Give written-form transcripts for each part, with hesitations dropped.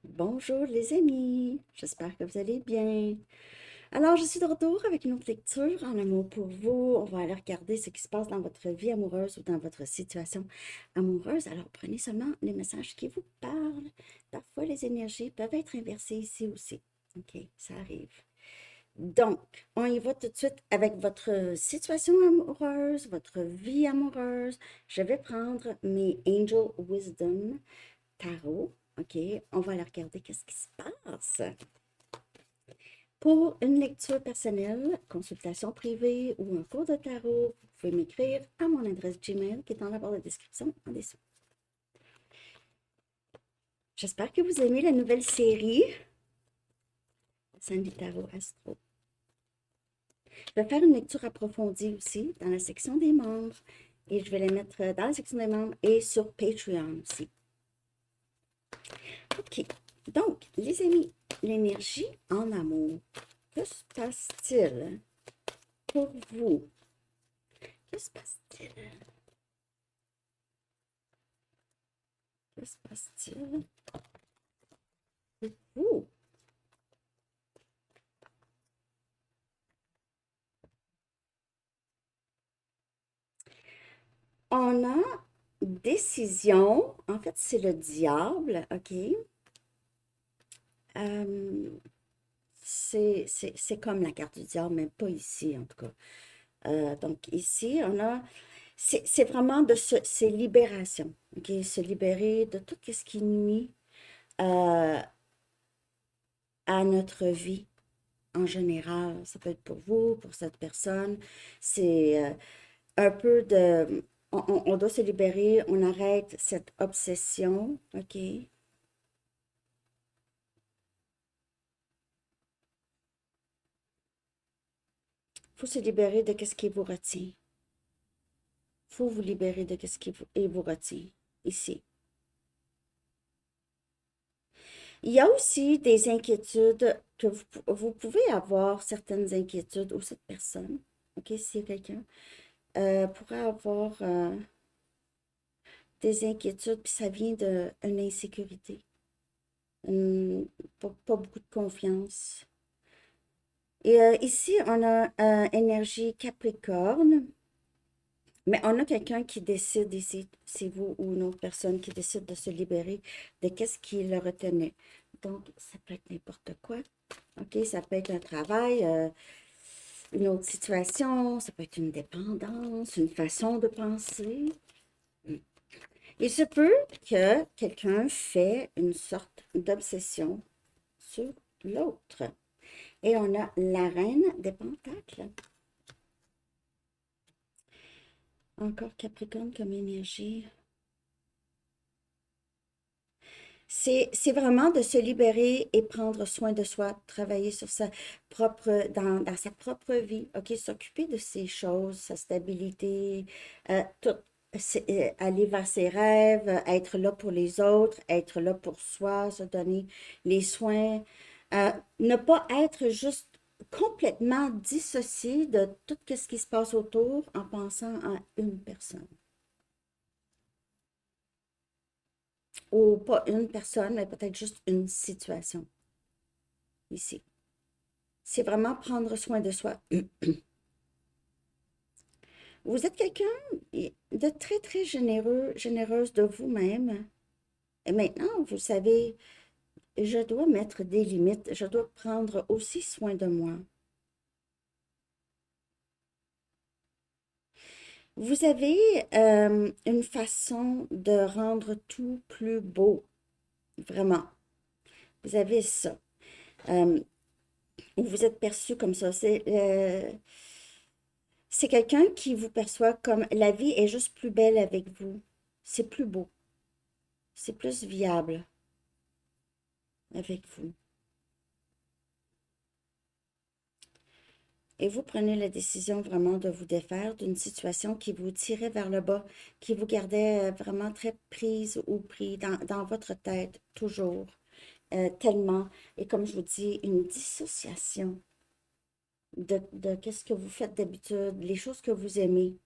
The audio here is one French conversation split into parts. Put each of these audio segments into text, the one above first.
Bonjour les amis, j'espère que vous allez bien. Alors, je suis de retour avec une autre lecture en amour pour vous. On va aller regarder ce qui se passe dans votre vie amoureuse ou dans votre situation amoureuse. Alors, prenez seulement les messages qui vous parlent. Parfois, les énergies peuvent être inversées ici aussi. OK, ça arrive. Donc, on y va tout de suite avec votre situation amoureuse, votre vie amoureuse. Je vais prendre mes Angel Wisdom Tarot. OK, on va aller regarder qu'est-ce qui se passe. Pour une lecture personnelle, consultation privée ou un cours de tarot, vous pouvez m'écrire à mon adresse Gmail qui est dans la barre de description en dessous. J'espère que vous aimez la nouvelle série Sandy Tarot Astro. Je vais faire une lecture approfondie aussi dans la section des membres et je vais les mettre dans la section des membres et sur Patreon aussi. OK. Donc, les amis, l'énergie en amour. Que se passe-t-il pour vous? Que se passe-t-il? Que se passe-t-il pour vous? On a décision. En fait, c'est le diable, OK? C'est comme la carte du diable, mais pas ici, en tout cas. Donc, ici, on a... C'est vraiment de c'est libération, OK? Se libérer de tout ce qui nuit euh, à notre vie en général. Ça peut être pour vous, pour cette personne. C'est un peu de... On doit se libérer, on arrête cette obsession, OK? Il faut se libérer de ce qui vous retient. Il faut vous libérer de ce qui vous retient, ici. Il y a aussi des inquiétudes que vous pouvez avoir certaines inquiétudes ou cette personne, OK, si quelqu'un pourrait avoir des inquiétudes, puis ça vient d'une insécurité, pas beaucoup de confiance. Et ici, on a énergie Capricorne, mais on a quelqu'un qui décide ici, c'est vous ou une autre personne qui décide de se libérer de qu'est-ce qui le retenait. Donc, ça peut être n'importe quoi. OK, ça peut être un travail, une autre situation, ça peut être une dépendance, une façon de penser. Il se peut que quelqu'un fait une sorte d'obsession sur l'autre. Et on a la reine des pentacles. Encore Capricorne comme énergie. C'est vraiment de se libérer et prendre soin de soi, travailler sur sa dans sa propre vie, OK? S'occuper de ses choses, sa stabilité, tout, aller vers ses rêves, être là pour les autres, être là pour soi, se donner les soins, ne pas être juste complètement dissocié de tout ce qui se passe autour en pensant à une personne. Ou pas une personne, mais peut-être juste une situation ici. C'est vraiment prendre soin de soi. Vous êtes quelqu'un de très, très généreux, généreuse de vous-même. Et maintenant, vous savez, je dois mettre des limites. Je dois prendre aussi soin de moi. Vous avez une façon de rendre tout plus beau. Vraiment. Vous avez ça. Euh, vous êtes perçu comme ça. C'est quelqu'un qui vous perçoit comme la vie est juste plus belle avec vous. C'est plus beau. C'est plus viable avec vous. Et vous prenez la décision vraiment de vous défaire d'une situation qui vous tirait vers le bas, qui vous gardait vraiment très prise ou pris dans votre tête, toujours, tellement. Et comme je vous dis, une dissociation de qu'est-ce que vous faites d'habitude, les choses que vous aimez.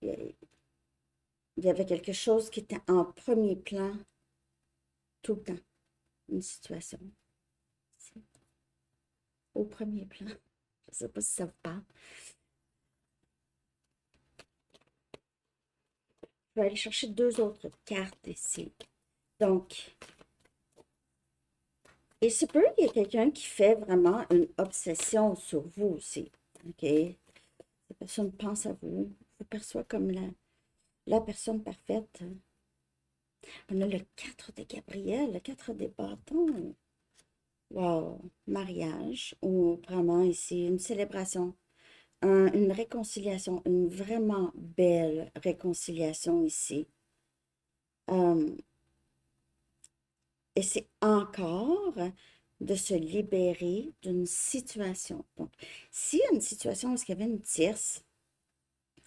Il y avait quelque chose qui était en premier plan tout le temps, une situation. C'est au premier plan. Je ne sais pas si ça vous parle. Je vais aller chercher deux autres cartes ici. Donc, il se peut qu'il y ait quelqu'un qui fait vraiment une obsession sur vous aussi. OK? La personne pense à vous, vous perçoit comme la personne parfaite. On a le 4 de Gabriel, le 4 des bâtons. Wow! Mariage, ou vraiment ici, une célébration, une réconciliation, une vraiment belle réconciliation ici. Et c'est encore de se libérer d'une situation. Donc, s'il y a une situation où il y avait une tierce,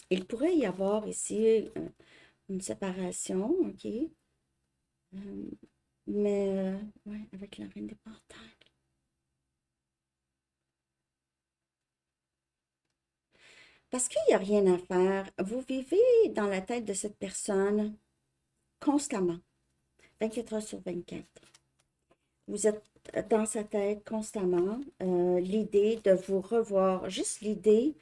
il pourrait y avoir ici une séparation, OK? Euh, mais, ouais, avec la reine des pentacles. Parce qu'il n'y a rien à faire. Vous vivez dans la tête de cette personne constamment, 24 heures sur 24. Vous êtes dans sa tête constamment. L'idée de vous revoir, juste l'idée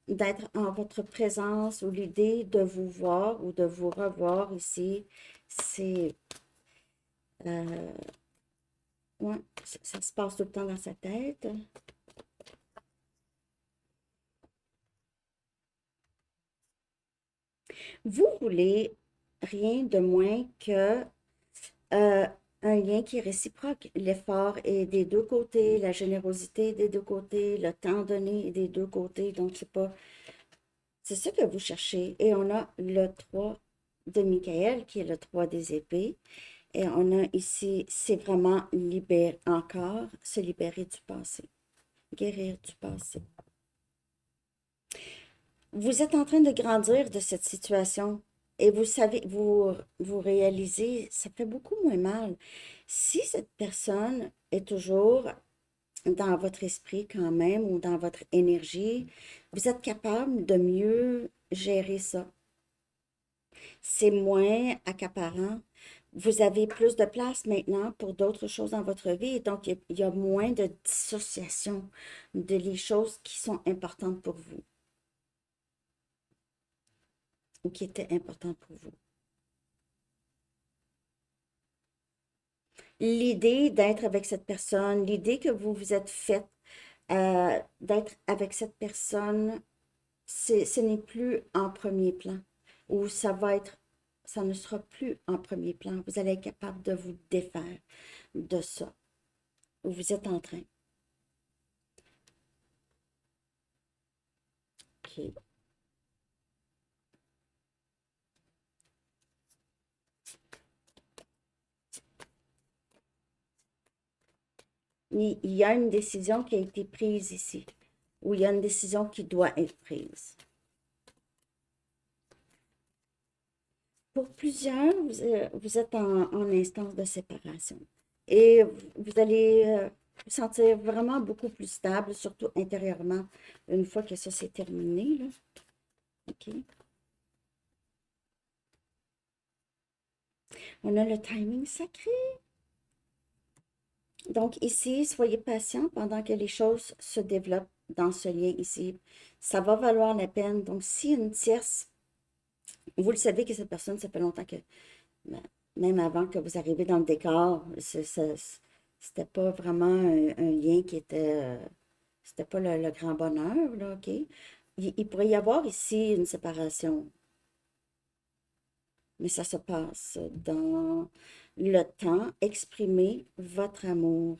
d'être en votre présence ou l'idée de vous voir ou de vous revoir ici, c'est... ouais, ça se passe tout le temps dans sa tête. Vous voulez rien de moins que un lien qui est réciproque. L'effort est des deux côtés, la générosité est des deux côtés, le temps donné est des deux côtés. Donc, c'est pas... C'est ça que vous cherchez. Et on a le 3 de Michael, qui est le 3 des épées. Et on a ici, c'est vraiment libérer encore, se libérer du passé, guérir du passé. Vous êtes en train de grandir de cette situation et vous savez, vous réalisez, ça fait beaucoup moins mal. Si cette personne est toujours dans votre esprit quand même ou dans votre énergie, vous êtes capable de mieux gérer ça. C'est moins accaparant. Vous avez plus de place maintenant pour d'autres choses dans votre vie, et donc il y a moins de dissociation de les choses qui sont importantes pour vous ou qui étaient importantes pour vous. L'idée d'être avec cette personne, l'idée que vous vous êtes faite d'être avec cette personne, ce n'est plus en premier plan, ou ça ne sera plus en premier plan. Vous allez être capable de vous défaire de ça, où vous êtes en train. OK. Il y a une décision qui a été prise ici, ou il y a une décision qui doit être prise. Pour plusieurs, vous êtes en instance de séparation et vous allez vous sentir vraiment beaucoup plus stable, surtout intérieurement, une fois que ça s'est terminé, là. OK. On a le timing sacré. Donc ici, soyez patient pendant que les choses se développent dans ce lien ici. Ça va valoir la peine. Donc, si une tierce, vous le savez que cette personne, ça fait longtemps que, ben, même avant que vous arriviez dans le décor, c'était pas vraiment un lien qui était, c'était pas le grand bonheur, là, OK? Il pourrait y avoir ici une séparation, mais ça se passe dans le temps. Exprimez votre amour.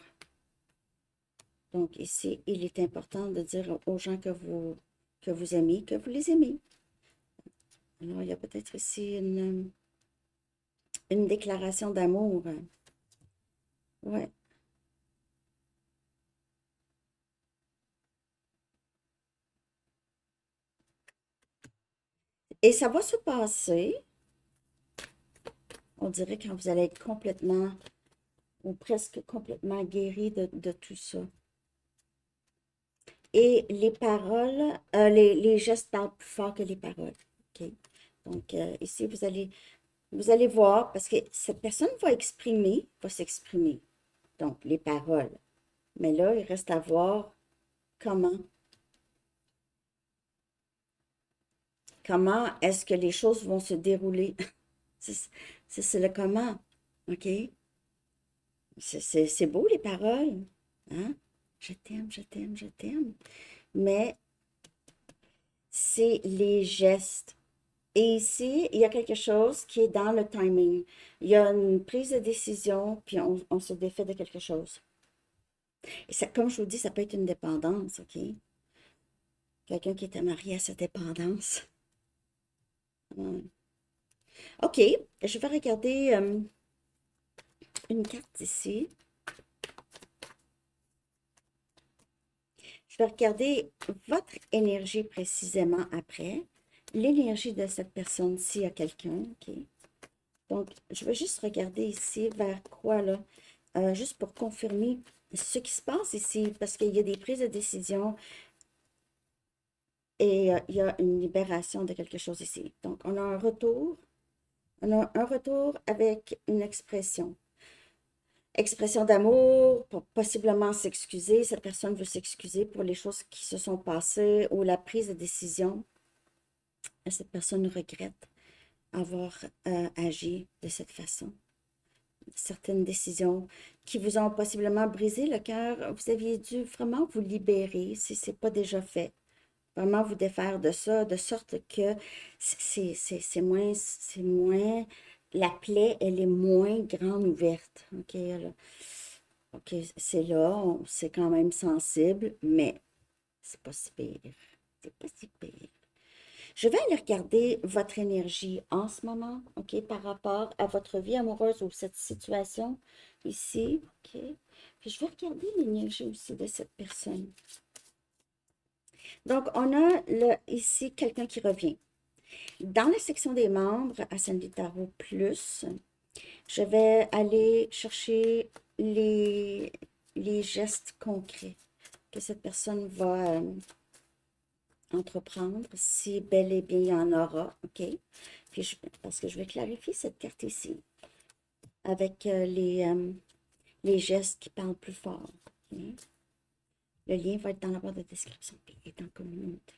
Donc ici, il est important de dire aux gens que vous aimez, que vous les aimez. Alors, il y a peut-être ici une déclaration d'amour. Ouais. Et ça va se passer, on dirait, quand vous allez être complètement ou presque complètement guéri de tout ça. Et les paroles, les gestes parlent plus fort que les paroles. OK? Donc, ici, vous allez Vous allez voir, parce que cette personne va s'exprimer. Donc, les paroles. Mais là, il reste à voir comment, comment est-ce que les choses vont se dérouler. C'est c'est le comment, OK? C'est beau, les paroles, hein? Je t'aime, je t'aime, je t'aime. Mais c'est les gestes. Et ici, il y a quelque chose qui est dans le timing. Il y a une prise de décision, puis on se défait de quelque chose. Et ça, comme je vous dis, ça peut être une dépendance, OK? Quelqu'un qui était marié à sa dépendance. Ouais. OK, je vais regarder une carte ici. Je vais regarder votre énergie précisément après. L'énergie de cette personne-ci à quelqu'un, OK? Donc, je vais juste regarder ici vers quoi, là? Juste pour confirmer ce qui se passe ici, parce qu'il y a des prises de décision et il y a une libération de quelque chose ici. Donc, on a un retour avec une expression. Expression d'amour, pour possiblement s'excuser. Cette personne veut s'excuser pour les choses qui se sont passées ou la prise de décision. Cette personne regrette avoir agi de cette façon. Certaines décisions qui vous ont possiblement brisé le cœur, vous aviez dû vraiment vous libérer si ce n'est pas déjà fait. Vraiment vous défaire de ça, de sorte que c'est moins, la plaie, elle est moins grande ouverte. OK, OK, c'est là, c'est quand même sensible, mais c'est pas si pire. C'est pas si pire. Je vais aller regarder votre énergie en ce moment, OK, par rapport à votre vie amoureuse ou cette situation ici, OK. Puis je vais regarder l'énergie aussi de cette personne. Donc, on a ici quelqu'un qui revient. Dans la section des membres à Sandy Tarot Plus, je vais aller chercher les gestes concrets que cette personne va entreprendre, si bel et bien il y en aura, OK? Puis parce que je vais clarifier cette carte ici avec les gestes qui parlent plus fort. OK? Le lien va être dans la barre de description et est en communauté.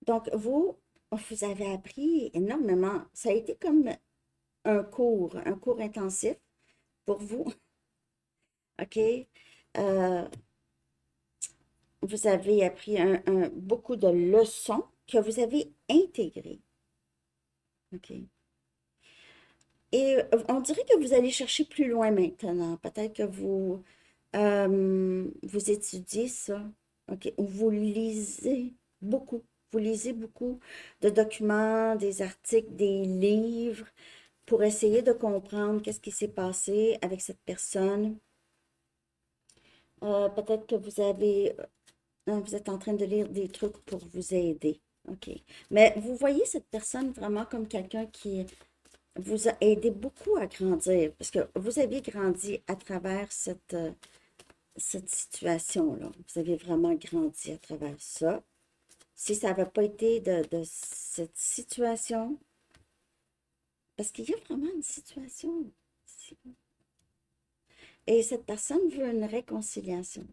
Donc, vous avez appris énormément. Ça a été comme un cours intensif pour vous. OK? Euh, vous avez appris beaucoup de leçons que vous avez intégrées. OK? Et on dirait que vous allez chercher plus loin maintenant. Peut-être que vous étudiez ça. OK? Ou vous lisez beaucoup. Vous lisez beaucoup de documents, des articles, des livres pour essayer de comprendre qu'est-ce qui s'est passé avec cette personne. Peut-être que vous êtes en train de lire des trucs pour vous aider. OK. Mais vous voyez cette personne vraiment comme quelqu'un qui vous a aidé beaucoup à grandir, parce que vous aviez grandi à travers cette situation-là. Vous avez vraiment grandi à travers ça. Si ça n'avait pas été de cette situation, parce qu'il y a vraiment une situation ici. Et cette personne veut une réconciliation.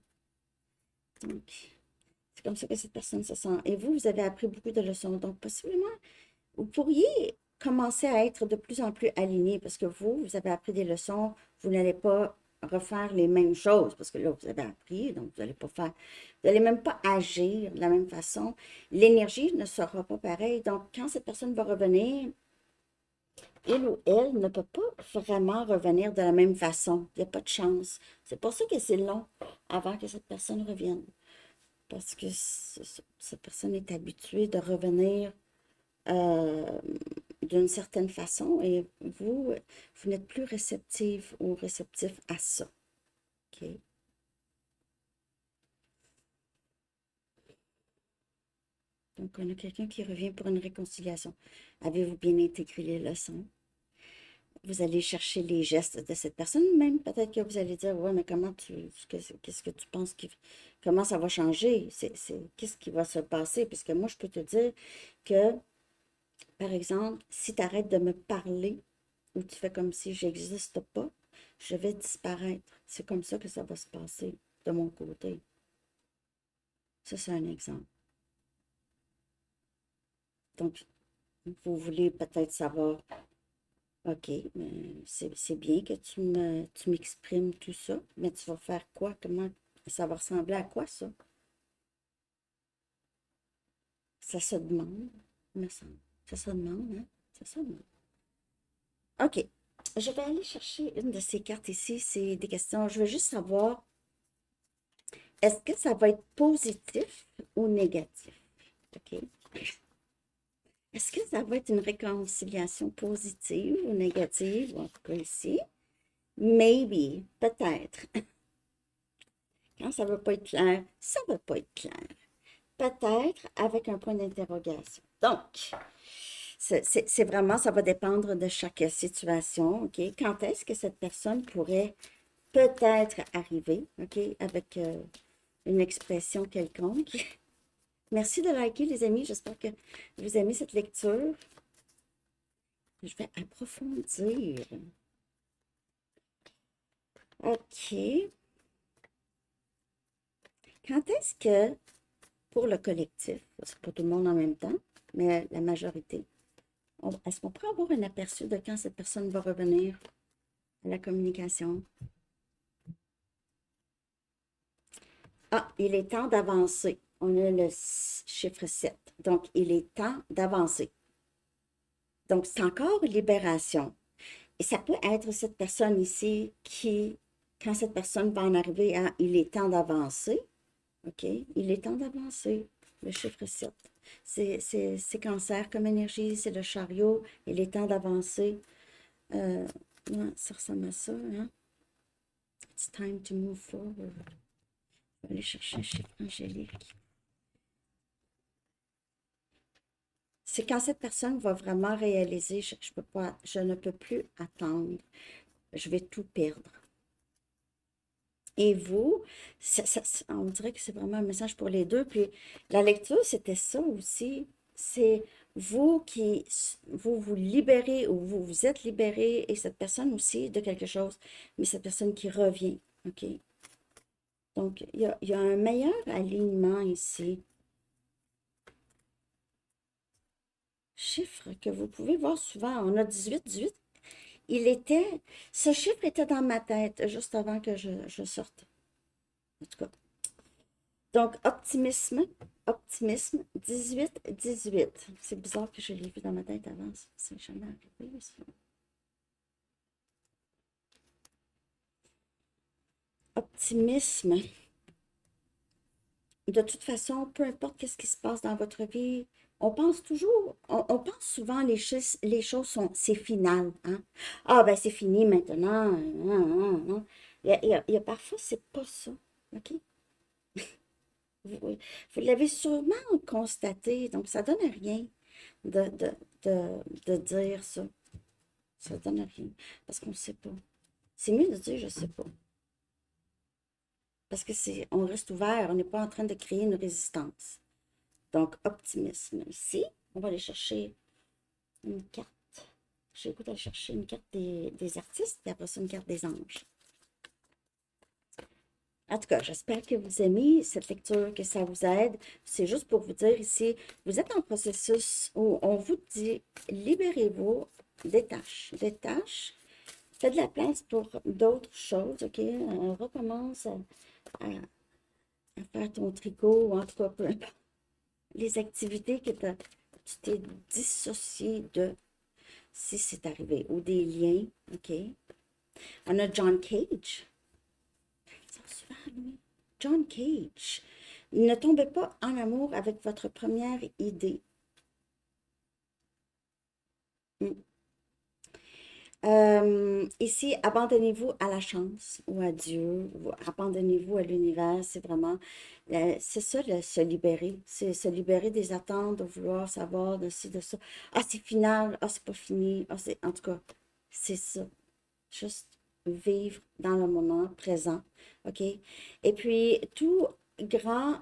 Donc, c'est comme ça que cette personne se sent. Et vous avez appris beaucoup de leçons. Donc, possiblement, vous pourriez commencer à être de plus en plus aligné parce que vous avez appris des leçons. Vous n'allez pas refaire les mêmes choses parce que là, vous avez appris, donc vous n'allez pas faire, vous n'allez même pas agir de la même façon. L'énergie ne sera pas pareille. Donc, quand cette personne va revenir, il ou elle ne peut pas vraiment revenir de la même façon. Il n'y a pas de chance. C'est pour ça que c'est long avant que cette personne revienne. Parce que cette personne est habituée de revenir euh, d'une certaine façon et vous n'êtes plus réceptive ou réceptif à ça. OK? Donc, on a quelqu'un qui revient pour une réconciliation. Avez-vous bien intégré les leçons? Vous allez chercher les gestes de cette personne, même peut-être que vous allez dire, ouais, mais qu'est-ce que tu penses, comment ça va changer? Qu'est-ce qui va se passer? Puisque moi, je peux te dire que, par exemple, si tu arrêtes de me parler, ou tu fais comme si j'existe pas, je vais disparaître. C'est comme ça que ça va se passer de mon côté. Ça, c'est un exemple. Donc, vous voulez peut-être savoir, OK, mais c'est bien que tu m'exprimes tout ça, mais tu vas faire quoi? Comment ça va ressembler à quoi, ça? Ça se demande, me semble. Ça se demande, hein? Ça se demande. OK. Je vais aller chercher une de ces cartes ici. C'est des questions. Je veux juste savoir, est-ce que ça va être positif ou négatif? OK. Est-ce que ça va être une réconciliation positive ou négative? En tout cas ici. Maybe. Peut-être. Quand ça ne veut pas être clair, ça ne veut pas être clair. Peut-être avec un point d'interrogation. Donc, c'est vraiment, ça va dépendre de chaque situation, OK? Quand est-ce que cette personne pourrait peut-être arriver, OK, avec une expression quelconque. Merci de liker, les amis. J'espère que vous aimez cette lecture. Je vais approfondir. OK. Quand est-ce que, pour le collectif, c'est pas tout le monde en même temps, mais la majorité, est-ce qu'on peut avoir un aperçu de quand cette personne va revenir à la communication? Ah, il est temps d'avancer. On a le chiffre 7. Donc, il est temps d'avancer. Donc, c'est encore libération. Et ça peut être cette personne ici qui, quand cette personne va en arriver à il est temps d'avancer, OK? Il est temps d'avancer. Le chiffre 7. C'est cancer comme énergie, c'est le chariot. Il est temps d'avancer. Ouais, ça ressemble à ça, hein? It's time to move forward. Je vais aller chercher un chiffre angélique. C'est quand cette personne va vraiment réaliser, je ne peux plus attendre. Je vais tout perdre. Et vous, on dirait que c'est vraiment un message pour les deux. Puis la lecture, c'était ça aussi. C'est vous qui, vous libérez ou vous vous êtes libéré et cette personne aussi de quelque chose, mais cette personne qui revient. OK? Donc, il y a un meilleur alignement ici. Chiffre que vous pouvez voir souvent. On a 18. Ce chiffre était dans ma tête juste avant que je sorte. En tout cas. Donc, optimisme, 18. C'est bizarre que je l'ai vu dans ma tête avant. C'est jamais arrivé, ça. Optimisme. De toute façon, peu importe ce qui se passe dans votre vie, on pense toujours, on pense souvent les choses sont, c'est final, hein? Ah, ben c'est fini maintenant. Il y a parfois, c'est pas ça, OK? Vous l'avez sûrement constaté, donc ça donne rien de, de, de dire ça. Ça donne rien, parce qu'on ne sait pas. C'est mieux de dire je ne sais pas. Parce que on reste ouvert, on n'est pas en train de créer une résistance. Donc, optimisme. Ici, on va aller chercher une carte. J'ai le goût d'aller chercher une carte des artistes, et après ça, une carte des anges. En tout cas, j'espère que vous aimez cette lecture, que ça vous aide. C'est juste pour vous dire ici, vous êtes en processus où on vous dit, libérez-vous, détache, faites de la place pour d'autres choses, OK? On recommence à faire ton tricot, ou en tout cas, peu importe, les activités que tu t'es dissocié de, si c'est arrivé, ou des liens, OK? On a John Cage. John Cage. Ne tombez pas en amour avec votre première idée. Ici, abandonnez-vous à la chance ou à Dieu, ou abandonnez-vous à l'univers. C'est vraiment, c'est ça, se libérer. C'est se libérer des attentes, de vouloir savoir de ci, de ça. Ah, c'est final. Ah, c'est pas fini. Ah, en tout cas, c'est ça. Juste vivre dans le moment présent. OK? Et puis, tout grand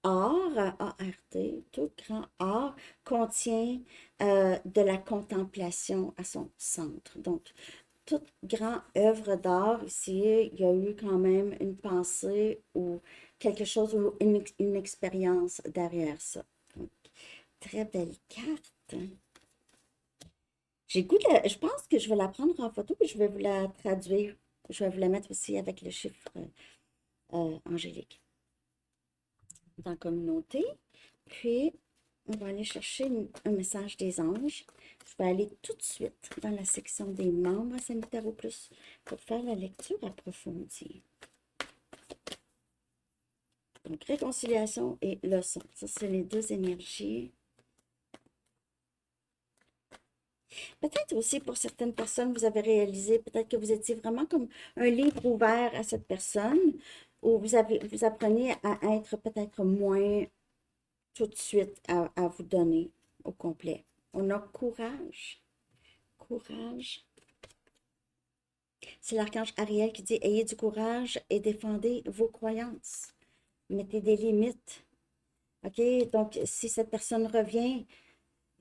art, A-R-T, tout grand art contient de la contemplation à son centre. Donc, toute grande œuvre d'art ici, il y a eu quand même une pensée ou quelque chose ou une expérience derrière ça. Donc, très belle carte. Je pense que je vais la prendre en photo et je vais vous la traduire. Je vais vous la mettre aussi avec le chiffre angélique dans la communauté. Puis, on va aller chercher un message des anges. Je vais aller tout de suite dans la section des membres à Sagittaire Plus pour faire la lecture approfondie. Donc, réconciliation et leçon. Ça, c'est les deux énergies. Peut-être aussi pour certaines personnes, vous avez réalisé peut-être que vous étiez vraiment comme un livre ouvert à cette personne, ou vous apprenez à être peut-être moins tout de suite à vous donner au complet. On a courage. Courage. C'est l'archange Ariel qui dit, ayez du courage et défendez vos croyances. Mettez des limites. OK? Donc, si cette personne revient,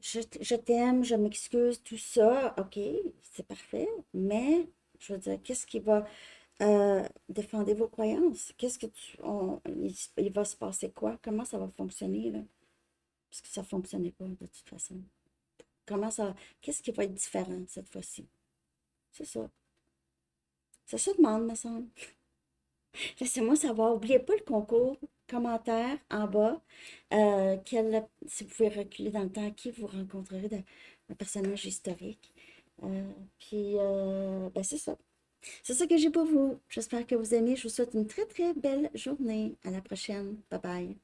je t'aime, je m'excuse, tout ça, OK, c'est parfait. Mais, je veux dire, qu'est-ce qui va défendre vos croyances? Qu'est-ce que il va se passer quoi? Comment ça va fonctionner, là? Parce que ça ne fonctionnait pas de toute façon. Qu'est-ce qui va être différent cette fois-ci? C'est ça. C'est ça demande, me semble. Laissez-moi savoir. N'oubliez pas le concours, commentaire en bas. Si vous pouvez reculer dans le temps, qui vous rencontrerez d'un personnage historique. Ben c'est ça. C'est ça que j'ai pour vous. J'espère que vous aimez. Je vous souhaite une très, très belle journée. À la prochaine. Bye bye.